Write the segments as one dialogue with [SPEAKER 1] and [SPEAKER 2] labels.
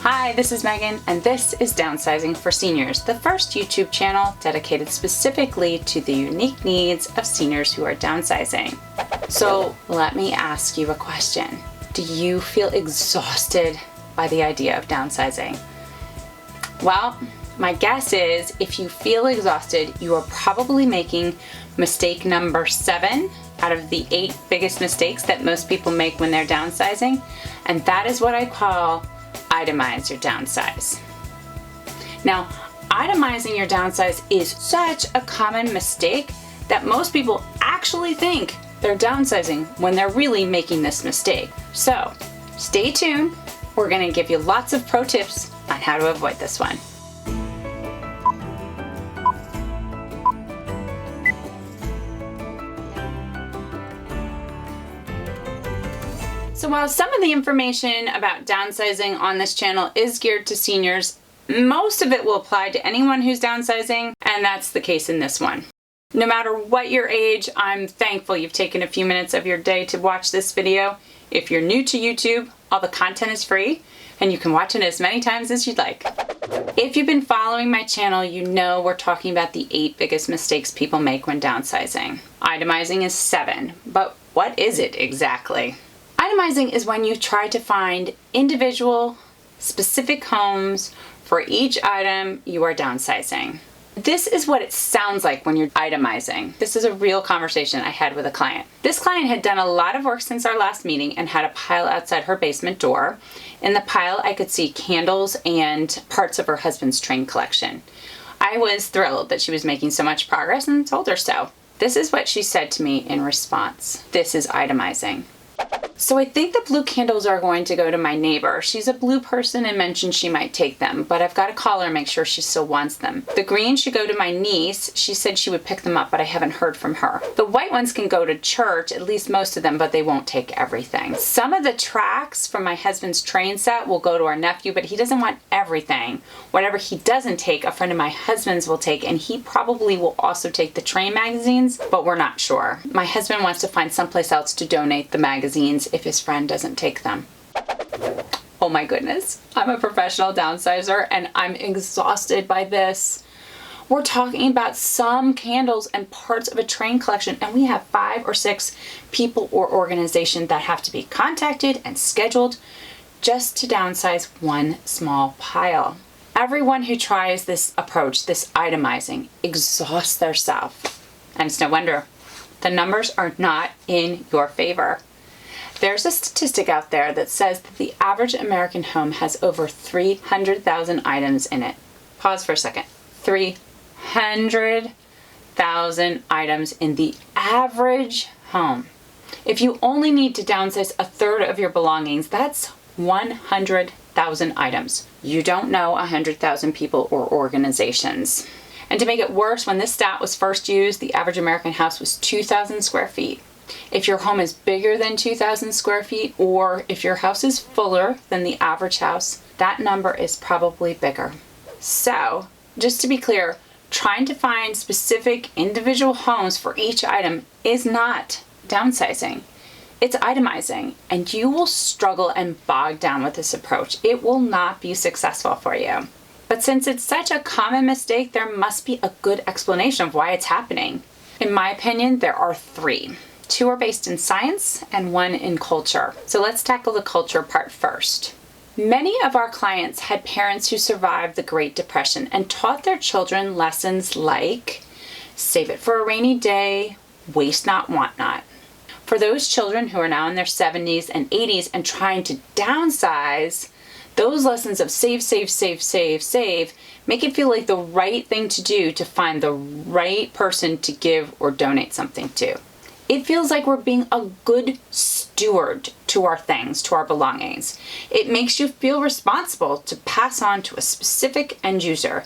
[SPEAKER 1] Hi, this is Megan, and this is Downsizing for Seniors, the first YouTube channel dedicated specifically to the unique needs of seniors who are downsizing. So let me ask you a question. Do you feel exhausted by the idea of downsizing? Well, my guess is if you feel exhausted, you are probably making mistake number 7 out of the 8 biggest mistakes that most people make when they're downsizing, and that is what I call itemize your downsize. Now, itemizing your downsize is such a common mistake that most people actually think they're downsizing when they're really making this mistake. So, stay tuned. We're going to give you lots of pro tips on how to avoid this one. So while some of the information about downsizing on this channel is geared to seniors, most of it will apply to anyone who's downsizing, and that's the case in this one. No matter what your age, I'm thankful you've taken a few minutes of your day to watch this video. If you're new to YouTube, all the content is free, and you can watch it as many times as you'd like. If you've been following my channel, you know we're talking about the 8 biggest mistakes people make when downsizing. Itemizing is 7, but what is it exactly? Itemizing is when you try to find individual, specific homes for each item you are downsizing. This is what it sounds like when you're itemizing. This is a real conversation I had with a client. This client had done a lot of work since our last meeting and had a pile outside her basement door. In the pile, I could see candles and parts of her husband's train collection. I was thrilled that she was making so much progress and told her so. This is what she said to me in response. This is itemizing. So I think the blue candles are going to go to my neighbor. She's a blue person and mentioned she might take them, but I've got to call her and make sure she still wants them. The green should go to my niece. She said she would pick them up, but I haven't heard from her. The white ones can go to church, at least most of them, but they won't take everything. Some of the tracks from my husband's train set will go to our nephew, but he doesn't want everything. Whatever he doesn't take, a friend of my husband's will take, and he probably will also take the train magazines, but we're not sure. My husband wants to find someplace else to donate the magazines if his friend doesn't take them. Oh my goodness, I'm a professional downsizer and I'm exhausted by this. We're talking about some candles and parts of a train collection, and we have 5 or 6 people or organizations that have to be contacted and scheduled just to downsize one small pile. Everyone who tries this approach, this itemizing, exhausts themselves. And it's no wonder. The numbers are not in your favor. There's a statistic out there that says that the average American home has over 300,000 items in it. Pause for a second. 300,000 items in the average home. If you only need to downsize a third of your belongings, that's 100,000 items. You don't know 100,000 people or organizations. And to make it worse, when this stat was first used, the average American house was 2,000 square feet. If your home is bigger than 2,000 square feet, or if your house is fuller than the average house, that number is probably bigger. So, just to be clear, trying to find specific individual homes for each item is not downsizing. It's itemizing, and you will struggle and bog down with this approach. It will not be successful for you. But since it's such a common mistake, there must be a good explanation of why it's happening. In my opinion, there are 3. 2 are based in science and 1 in culture. So let's tackle the culture part first. Many of our clients had parents who survived the Great Depression and taught their children lessons like save it for a rainy day, waste not, want not. For those children who are now in their 70s and 80s and trying to downsize, those lessons of save, save, save, save, save make it feel like the right thing to do to find the right person to give or donate something to. It feels like we're being a good steward to our things, to our belongings. It makes you feel responsible to pass on to a specific end user.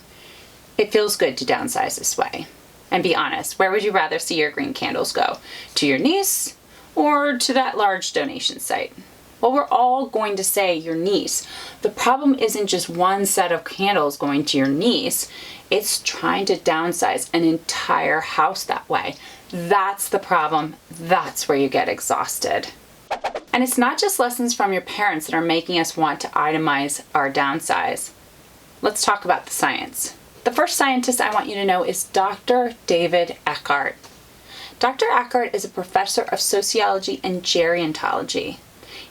[SPEAKER 1] It feels good to downsize this way. And be honest, where would you rather see your green candles go? To your niece or to that large donation site? Well, we're all going to say your niece. The problem isn't just one set of candles going to your niece. It's trying to downsize an entire house that way. That's the problem. That's where you get exhausted. And it's not just lessons from your parents that are making us want to itemize our downsize. Let's talk about the science. The first scientist I want you to know is Dr. David Eckert. Dr. Eckert is a professor of sociology and gerontology.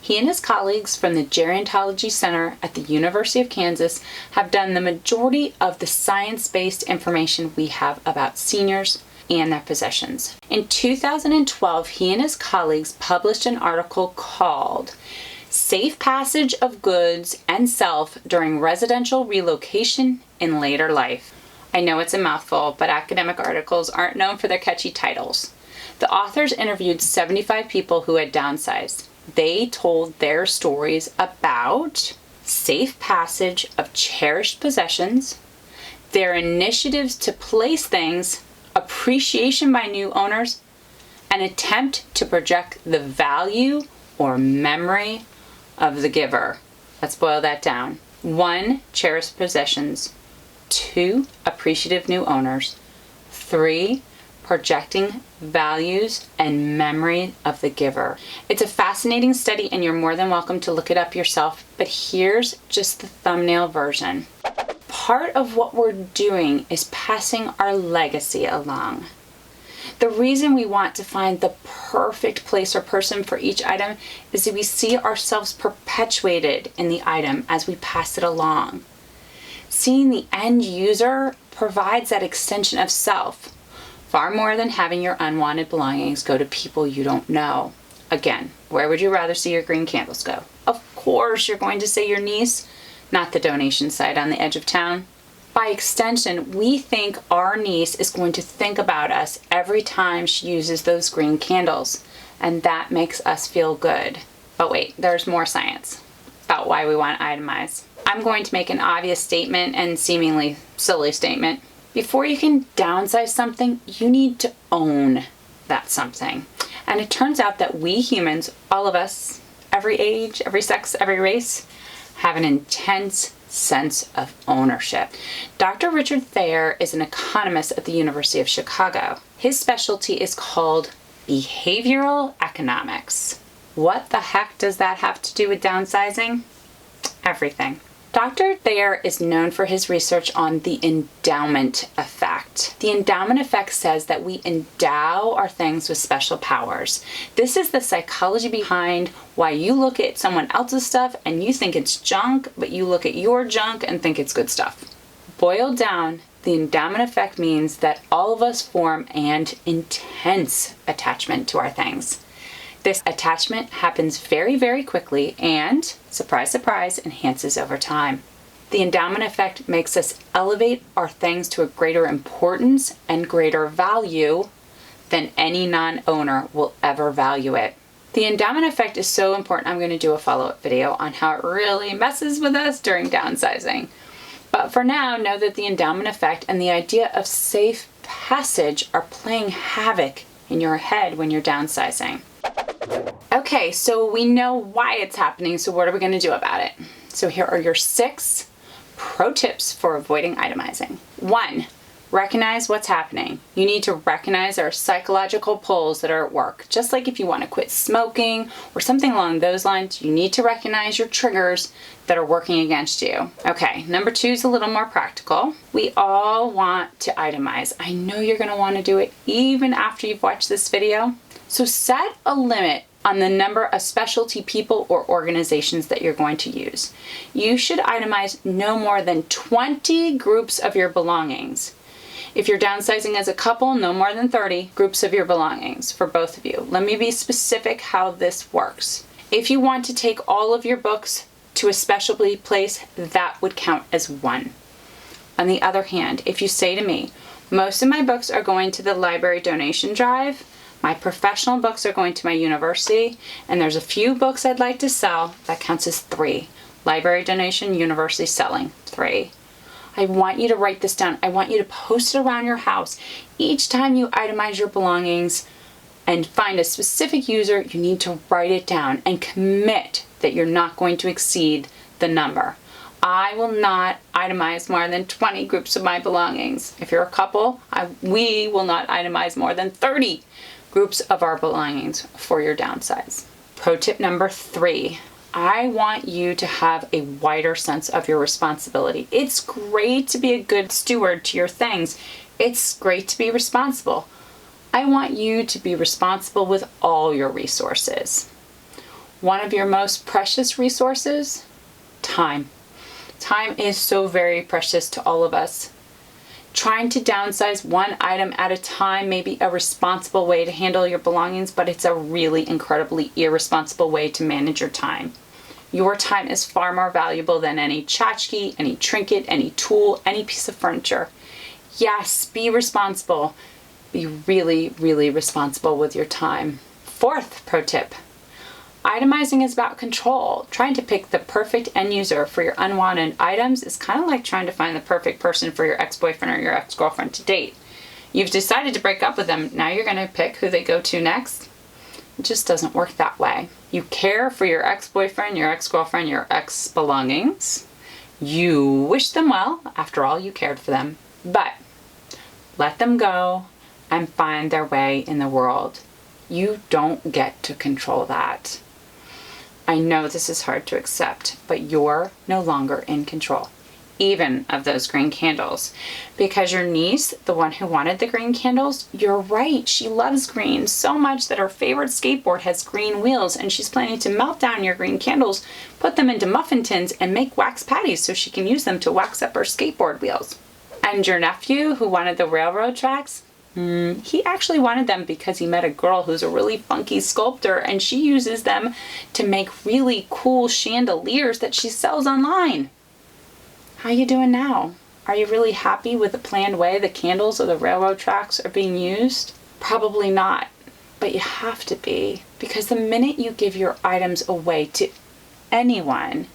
[SPEAKER 1] He and his colleagues from the Gerontology Center at the University of Kansas have done the majority of the science-based information we have about seniors and their possessions. In 2012, he and his colleagues published an article called Safe Passage of Goods and Self During Residential Relocation in Later Life. I know it's a mouthful, but academic articles aren't known for their catchy titles. The authors interviewed 75 people who had downsized. They told their stories about safe passage of cherished possessions, their initiatives to place things, appreciation by new owners, an attempt to project the value or memory of the giver. Let's boil that down. 1, cherished possessions. 2, appreciative new owners. 3, projecting values and memory of the giver. It's a fascinating study and you're more than welcome to look it up yourself, but here's just the thumbnail version. Part of what we're doing is passing our legacy along. The reason we want to find the perfect place or person for each item is that we see ourselves perpetuated in the item as we pass it along. Seeing the end user provides that extension of self, far more than having your unwanted belongings go to people you don't know. Again, where would you rather see your green candles go? Of course, you're going to say your niece, not the donation site on the edge of town. By extension, we think our niece is going to think about us every time she uses those green candles, and that makes us feel good. But wait, there's more science about why we want to itemize. I'm going to make an obvious statement and seemingly silly statement. Before you can downsize something, you need to own that something. And it turns out that we humans, all of us, every age, every sex, every race, have an intense sense of ownership. Dr. Richard Thayer is an economist at the University of Chicago. His specialty is called behavioral economics. What the heck does that have to do with downsizing? Everything. Dr. Thayer is known for his research on the endowment effect. The endowment effect says that we endow our things with special powers. This is the psychology behind why you look at someone else's stuff and you think it's junk, but you look at your junk and think it's good stuff. Boiled down, the endowment effect means that all of us form an intense attachment to our things. This attachment happens very, very quickly and, surprise, surprise, enhances over time. The endowment effect makes us elevate our things to a greater importance and greater value than any non-owner will ever value it. The endowment effect is so important, I'm going to do a follow-up video on how it really messes with us during downsizing. But for now, know that the endowment effect and the idea of safe passage are playing havoc in your head when you're downsizing. Okay, so we know why it's happening, so what are we going to do about it? So here are your 6 pro tips for avoiding itemizing. 1, recognize what's happening. You need to recognize there are psychological pulls that are at work. Just like if you want to quit smoking or something along those lines, you need to recognize your triggers that are working against you. Okay, number 2 is a little more practical. We all want to itemize. I know you're going to want to do it even after you've watched this video. So set a limit on the number of specialty people or organizations that you're going to use. You should itemize no more than 20 groups of your belongings. If you're downsizing as a couple, no more than 30 groups of your belongings for both of you. Let me be specific how this works. If you want to take all of your books to a specialty place, that would count as 1. On the other hand, if you say to me, most of my books are going to the library donation drive, my professional books are going to my university, and there's a few books I'd like to sell, that counts as 3. Library donation, university selling, 3. I want you to write this down. I want you to post it around your house. Each time you itemize your belongings and find a specific user, you need to write it down and commit that you're not going to exceed the number. I will not itemize more than 20 groups of my belongings. If you're a couple, we will not itemize more than 30 groups of our belongings for your downsize. Pro tip number 3. I want you to have a wider sense of your responsibility. It's great to be a good steward to your things. It's great to be responsible. I want you to be responsible with all your resources. One of your most precious resources? Time. Time is so very precious to all of us. Trying to downsize one item at a time may be a responsible way to handle your belongings, but it's a really incredibly irresponsible way to manage your time. Your time is far more valuable than any tchotchke, any trinket, any tool, any piece of furniture. Yes, be responsible. Be really, really responsible with your time. 4th pro tip. Itemizing is about control. Trying to pick the perfect end user for your unwanted items is kind of like trying to find the perfect person for your ex-boyfriend or your ex-girlfriend to date. You've decided to break up with them. Now you're going to pick who they go to next? It just doesn't work that way. You care for your ex-boyfriend, your ex-girlfriend, your ex-belongings. You wish them well. After all, you cared for them. But let them go and find their way in the world. You don't get to control that. I know this is hard to accept, but you're no longer in control, even of those green candles. Because your niece, the one who wanted the green candles, you're right, she loves green so much that her favorite skateboard has green wheels, and she's planning to melt down your green candles, put them into muffin tins, and make wax patties so she can use them to wax up her skateboard wheels. And your nephew, who wanted the railroad tracks, he actually wanted them because he met a girl who's a really funky sculptor, and she uses them to make really cool chandeliers that she sells online. How you doing now? Are you really happy with the planned way the candles or the railroad tracks are being used? Probably not, but you have to be, because the minute you give your items away to anyone,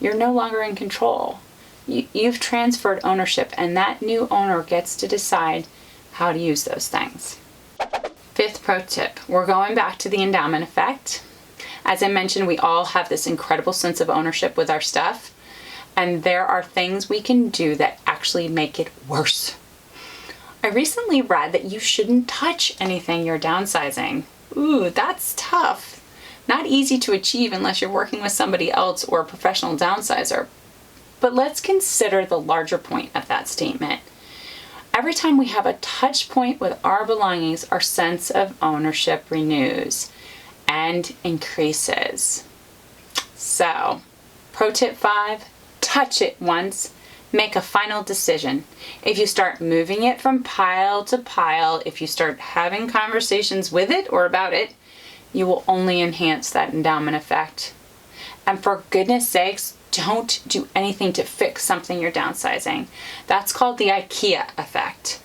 [SPEAKER 1] you're no longer in control. You've transferred ownership, and that new owner gets to decide how to use those things. 5th pro tip, we're going back to the endowment effect. As I mentioned, we all have this incredible sense of ownership with our stuff, and there are things we can do that actually make it worse. I recently read that you shouldn't touch anything you're downsizing. Ooh, that's tough. Not easy to achieve unless you're working with somebody else or a professional downsizer. But let's consider the larger point of that statement. Every time we have a touch point with our belongings, our sense of ownership renews and increases. So, pro tip 5, touch it once, make a final decision. If you start moving it from pile to pile, if you start having conversations with it or about it, you will only enhance that endowment effect. And for goodness sakes, don't do anything to fix something you're downsizing. That's called the IKEA effect.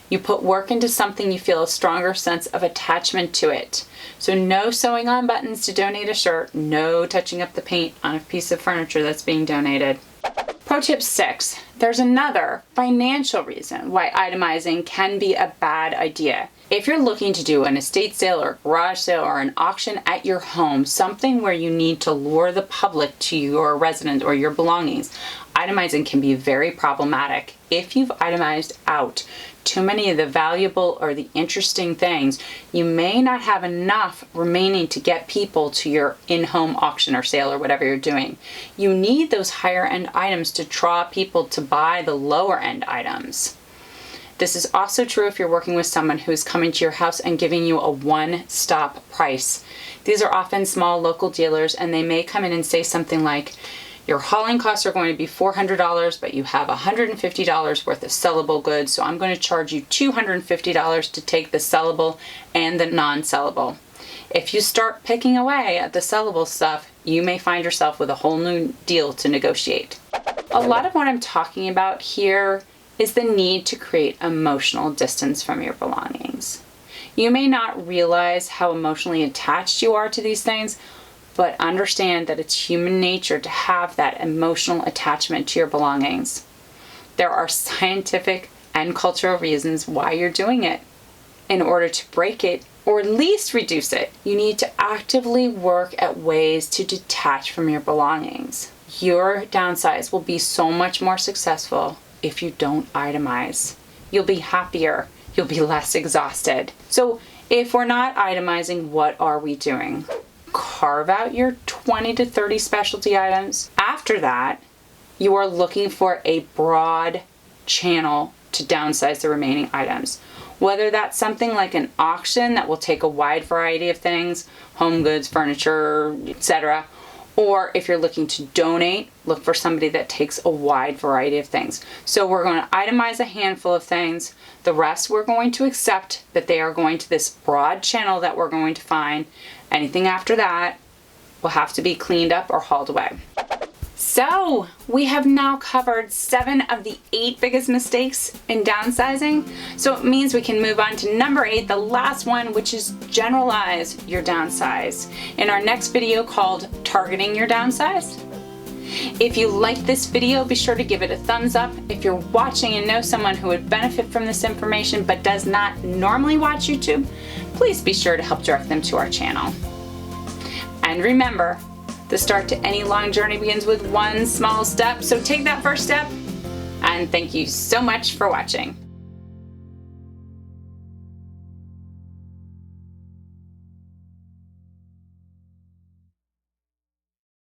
[SPEAKER 1] You put work into something, you feel a stronger sense of attachment to it. So no sewing on buttons to donate a shirt, no touching up the paint on a piece of furniture that's being donated. Pro tip 6, there's another financial reason why itemizing can be a bad idea. If you're looking to do an estate sale or garage sale or an auction at your home, something where you need to lure the public to your residence or your belongings, itemizing can be very problematic. If you've itemized out too many of the valuable or the interesting things, you may not have enough remaining to get people to your in-home auction or sale or whatever you're doing. You need those higher end items to draw people to buy the lower end items. This is also true if you're working with someone who's coming to your house and giving you a one-stop price. These are often small local dealers, and they may come in and say something like, your hauling costs are going to be $400, but you have $150 worth of sellable goods, so I'm going to charge you $250 to take the sellable and the non-sellable. If you start picking away at the sellable stuff, you may find yourself with a whole new deal to negotiate. A lot of what I'm talking about here is the need to create emotional distance from your belongings. You may not realize how emotionally attached you are to these things, but understand that it's human nature to have that emotional attachment to your belongings. There are scientific and cultural reasons why you're doing it. In order to break it, or at least reduce it, you need to actively work at ways to detach from your belongings. Your downsize will be so much more successful if you don't itemize. You'll be happier, you'll be less exhausted. So if we're not itemizing, what are we doing? carve out your 20 to 30 specialty items. After that, you are looking for a broad channel to downsize the remaining items. Whether that's something like an auction that will take a wide variety of things, home goods, furniture, etc., or if you're looking to donate, look for somebody that takes a wide variety of things. So we're going to itemize a handful of things. The rest we're going to accept that they are going to this broad channel that we're going to find. Anything after that will have to be cleaned up or hauled away. So we have now covered 7 of the 8 biggest mistakes in downsizing. So it means we can move on to number 8, the last one, which is generalize your downsize, in our next video called Targeting Your Downsize. If you liked this video, be sure to give it a thumbs up. If you're watching and know someone who would benefit from this information but does not normally watch YouTube, please be sure to help direct them to our channel. And remember, the start to any long journey begins with one small step, so take that first step, and thank you so much for watching.